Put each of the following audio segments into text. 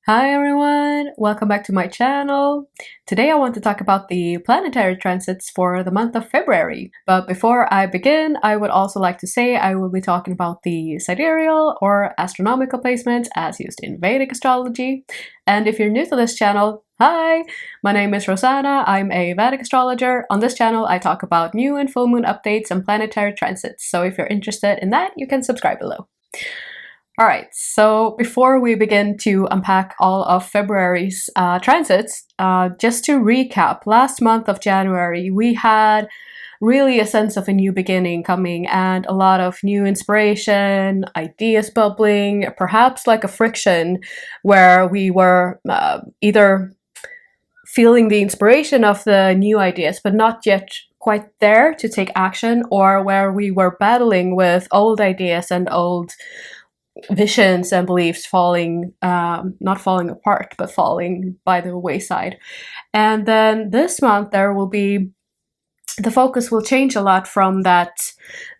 Hi everyone, welcome back to my channel. Today I want to talk about the planetary transits for the month of February. But before I begin, I would also like to say I will be talking about the sidereal or astronomical placements as used in Vedic astrology. And if you're new to this channel, hi! My name is RoseAnna, I'm a Vedic astrologer. On this channel I talk about new and full moon updates and planetary transits, so if you're interested in that, you can subscribe below. Alright, so before we begin to unpack all of February's transits, just to recap, last month of January we had really a sense of a new beginning coming and a lot of new inspiration, ideas bubbling, perhaps like a friction where we were either feeling the inspiration of the new ideas but not yet quite there to take action, or where we were battling with old ideas and old visions and beliefs falling, not falling apart, but falling by the wayside. And then this month there will be, the focus will change a lot from that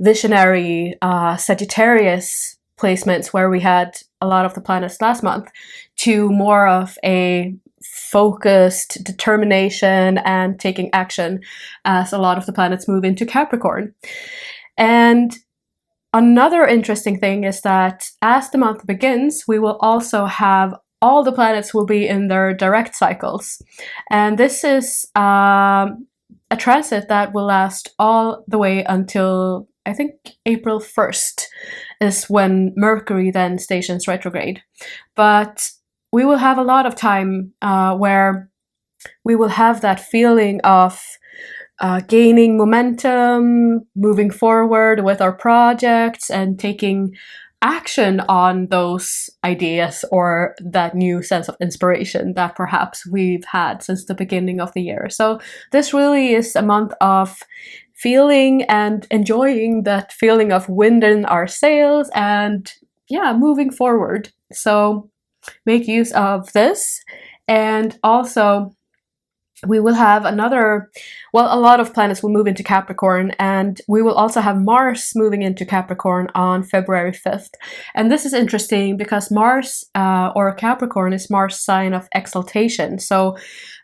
visionary Sagittarius placements where we had a lot of the planets last month to more of a focused determination and taking action as a lot of the planets move into Capricorn. And another interesting thing is that as the month begins, we will also have all the planets will be in their direct cycles. And this is a transit that will last all the way until, I think, April 1st is when Mercury then stations retrograde. But we will have a lot of time where we will have that feeling of gaining momentum, moving forward with our projects and taking action on those ideas or that new sense of inspiration that perhaps we've had since the beginning of the year. So this really is a month of feeling and enjoying that feeling of wind in our sails and moving forward. So make use of this. And also we will have another, well, a lot of planets will move into Capricorn, and we will also have Mars moving into Capricorn on February 5th. And this is interesting because Mars, or Capricorn, is Mars' sign of exaltation. So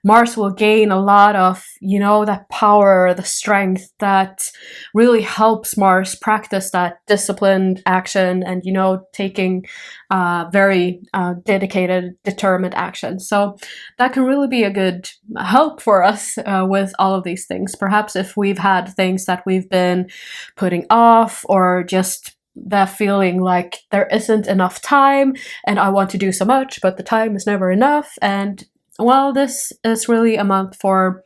Mars will gain a lot of, that power, the strength that really helps Mars practice that disciplined action and, taking very dedicated, determined action. So that can really be a good help for us with all of these things. Perhaps if we've had things that we've been putting off, or just that feeling like there isn't enough time and I want to do so much, but the time is never enough. And well, this is really a month for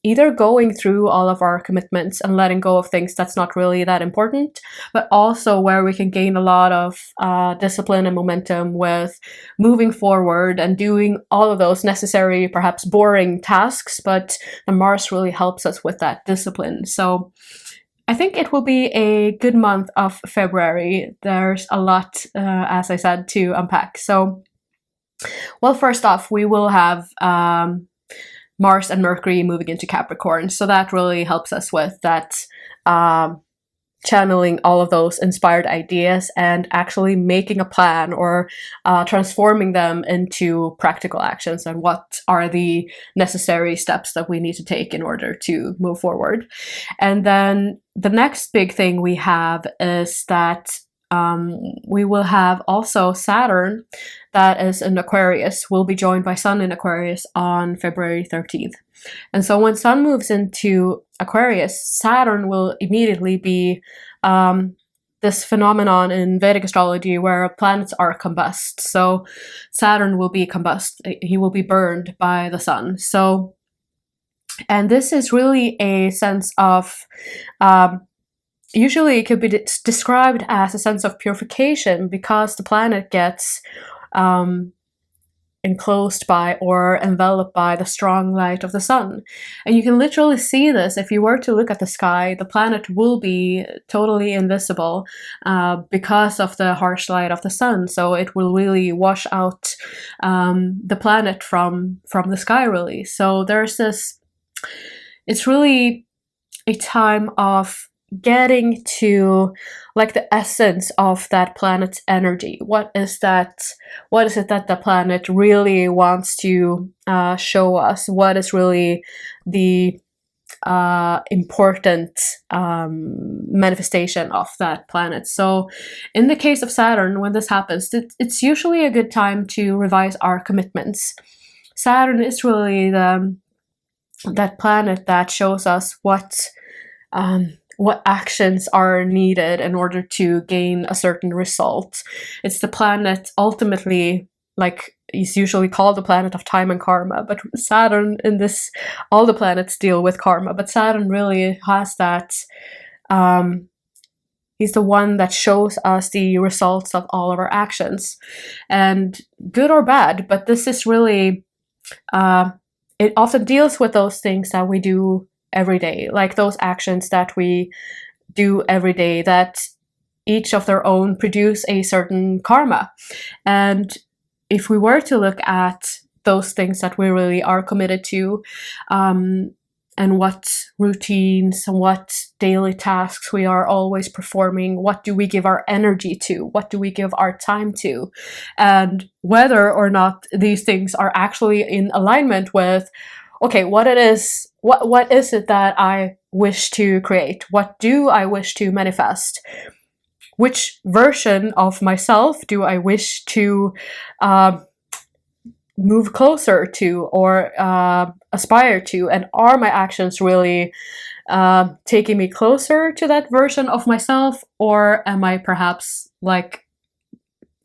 either going through all of our commitments and letting go of things that's not really that important, but also where we can gain a lot of discipline and momentum with moving forward and doing all of those necessary, perhaps boring tasks, but the Mars really helps us with that discipline. So I think it will be a good month of February. There's a lot, as I said, to unpack. So, well, first off, we will have Mars and Mercury moving into Capricorn. So that really helps us with that channeling all of those inspired ideas and actually making a plan or transforming them into practical actions and what are the necessary steps that we need to take in order to move forward. And then the next big thing we have is that we will have also Saturn, that is in Aquarius, will be joined by Sun in Aquarius on February 13th. And so when Sun moves into Aquarius, Saturn will immediately be this phenomenon in Vedic astrology where planets are combust. So Saturn will be combust, he will be burned by the Sun. So, and this is really a sense of usually it could be described as a sense of purification because the planet gets enclosed by or enveloped by the strong light of the Sun. And you can literally see this. If you were to look at the sky, the planet will be totally invisible because of the harsh light of the Sun. So it will really wash out the planet from the sky, really. So there's this, it's really a time of getting to like the essence of that planet's energy. What is that? What is it that the planet really wants to show us? What is really the important manifestation of that planet? So in the case of Saturn, when this happens, it's usually a good time to revise our commitments. Saturn is really that planet that shows us what actions are needed in order to gain a certain result. It's the planet ultimately, like, is usually called the planet of time and karma, but Saturn in this, all the planets deal with karma, but Saturn really has that, he's the one that shows us the results of all of our actions, and good or bad, but this is really, it often deals with those things that we do every day, like those actions that we do every day that each of their own produce a certain karma. And if we were to look at those things that we really are committed to, and what routines and what daily tasks we are always performing, what do we give our energy to, what do we give our time to, and whether or not these things are actually in alignment with, okay, what is it that I wish to create? What do I wish to manifest? Which version of myself do I wish to move closer to or aspire to? And are my actions really taking me closer to that version of myself? Or am I perhaps like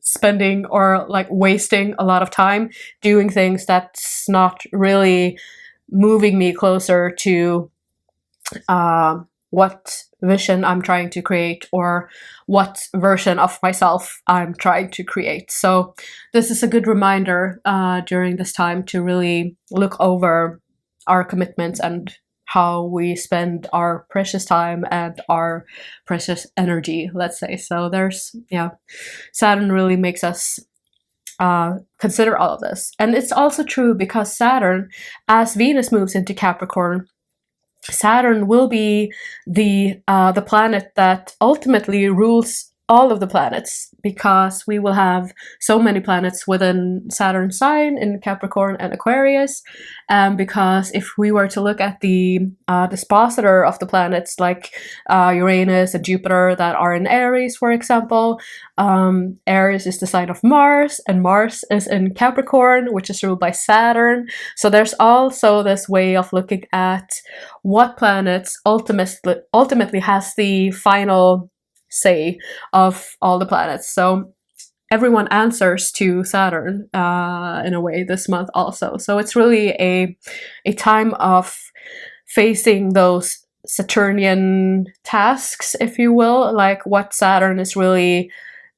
spending or like wasting a lot of time doing things that's not really moving me closer to what vision I'm trying to create, or what version of myself I'm trying to create? So this is a good reminder during this time to really look over our commitments and how we spend our precious time and our precious energy, let's say. So there's, yeah, Saturn really makes us consider all of this. And it's also true because Saturn, as Venus moves into Capricorn, Saturn will be the planet that ultimately rules all of the planets, because we will have so many planets within Saturn's sign in Capricorn and Aquarius. Because if we were to look at the dispositor of the planets, like Uranus and Jupiter that are in Aries, for example, Aries is the sign of Mars, and Mars is in Capricorn, which is ruled by Saturn. So there's also this way of looking at what planets ultimately has the final say of all the planets. So everyone answers to Saturn in a way this month also. So it's really a time of facing those Saturnian tasks, if you will, like what Saturn is really,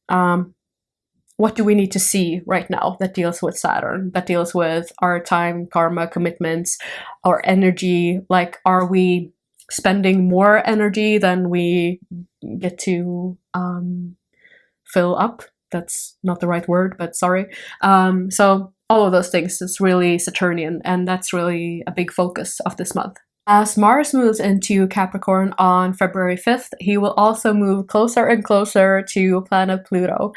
what do we need to see right now that deals with Saturn, that deals with our time, karma, commitments, our energy. Like, are we spending more energy than we get to fill up? That's not the right word, but sorry. So all of those things is really Saturnian, and that's really a big focus of this month. As Mars moves into Capricorn on February 5th, he will also move closer and closer to planet Pluto.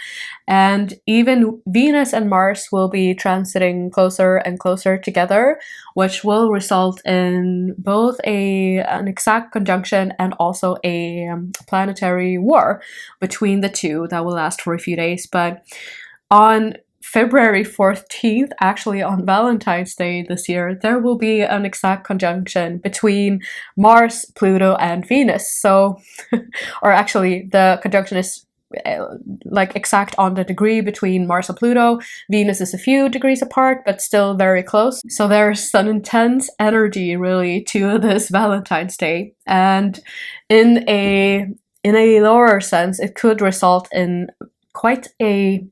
And even Venus and Mars will be transiting closer and closer together, which will result in both an exact conjunction and also a planetary war between the two that will last for a few days. But on February 14th, actually on Valentine's Day this year, there will be an exact conjunction between Mars, Pluto, and Venus. So, or actually the conjunction is like exact on the degree between Mars and Pluto. Venus is a few degrees apart, but still very close. So there's an intense energy really to this Valentine's Day. And in a lower sense, it could result in quite a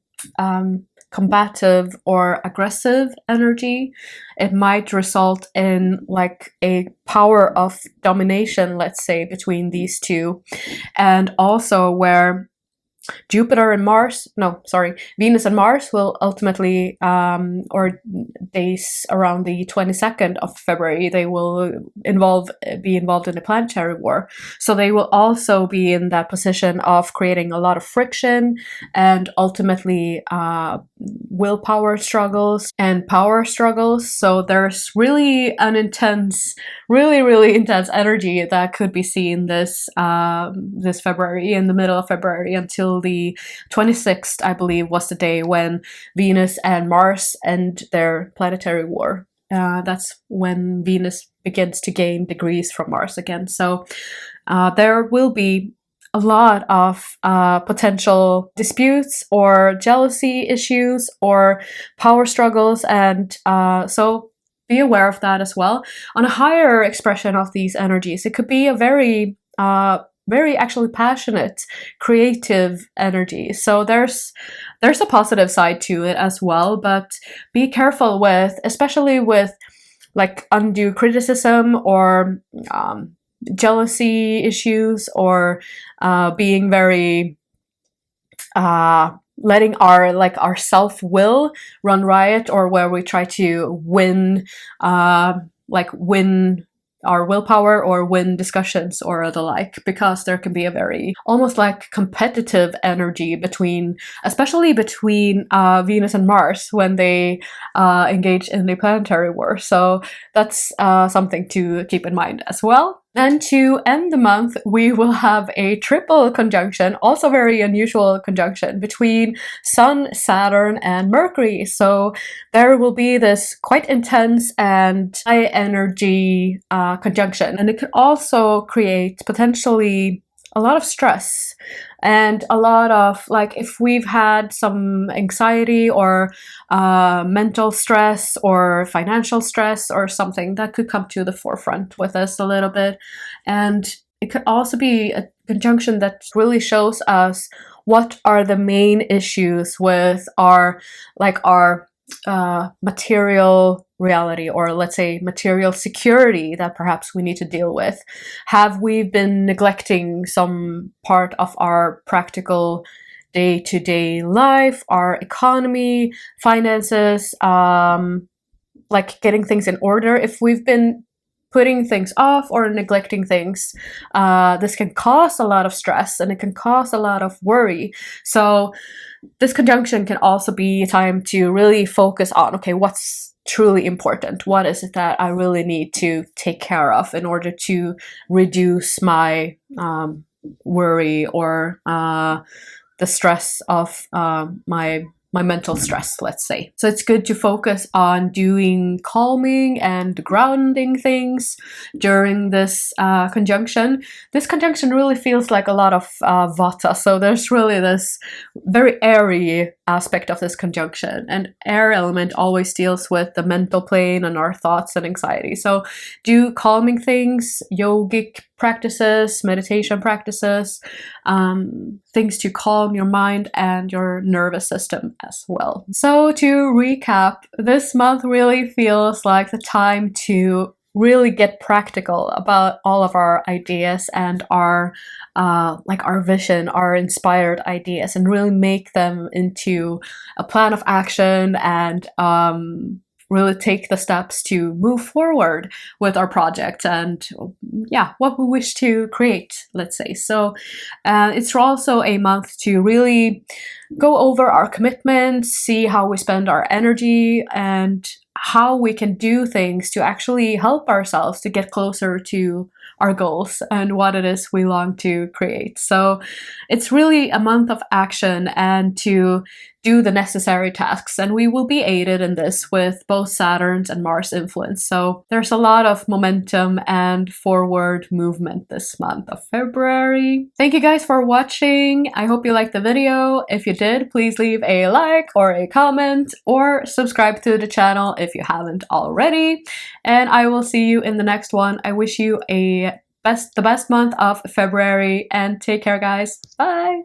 combative or aggressive energy. It might result in like a power of domination, let's say, between these two. And also where Jupiter and Mars, no, sorry, Venus and Mars will ultimately, or days around the 22nd of February, they will be involved in a planetary war. So they will also be in that position of creating a lot of friction and ultimately willpower struggles and power struggles. So there's really an intense, really intense energy that could be seen this this February, in the middle of February, until the 26th, I believe, was the day when Venus and Mars end their planetary war. That's when Venus begins to gain degrees from Mars again. So there will be a lot of potential disputes or jealousy issues or power struggles, and so be aware of that as well. On a higher expression of these energies, it could be a very actually passionate, creative energy. So there's a positive side to it as well, but be careful with, especially with like undue criticism or jealousy issues, or being very letting our self-will run riot, or where we try to win win our willpower or win discussions or the like, because there can be a very almost like competitive energy between, especially between Venus and Mars when they engage in the planetary war. So that's something to keep in mind as well. Then to end the month, we will have a triple conjunction, also very unusual conjunction, between Sun, Saturn, and Mercury. So there will be this quite intense and high energy conjunction, and it could also create potentially a lot of stress and a lot of, like, if we've had some anxiety or mental stress or financial stress or something, that could come to the forefront with us a little bit. And it could also be a conjunction that really shows us what are the main issues with our material reality, or let's say material security, that perhaps we need to deal with. Have we been neglecting some part of our practical day-to-day life, our economy, finances, like getting things in order? If we've been putting things off or neglecting things, this can cause a lot of stress and it can cause a lot of worry. So this conjunction can also be a time to really focus on, okay, what's truly important? What is it that I really need to take care of in order to reduce my worry or the stress of my mental stress, let's say. So it's good to focus on doing calming and grounding things during this conjunction. This conjunction really feels like a lot of vata, so there's really this very airy aspect of this conjunction, and air element always deals with the mental plane and our thoughts and anxiety. So do calming things, yogic practices, meditation practices, things to calm your mind and your nervous system as well. So to recap, this month really feels like the time to really get practical about all of our ideas and our vision, our inspired ideas, and really make them into a plan of action and really take the steps to move forward with our project and what we wish to create, let's say. So it's also a month to really go over our commitments, see how we spend our energy, and how we can do things to actually help ourselves to get closer to our goals and what it is we long to create. So it's really a month of action and to do the necessary tasks, and we will be aided in this with both Saturn's and Mars influence. So there's a lot of momentum and forward movement this month of February. Thank you guys for watching. I hope you liked the video. If you did, please leave a like or a comment or subscribe to the channel if you haven't already. And I will see you in the next one. I wish you the best month of February, and take care, guys. Bye!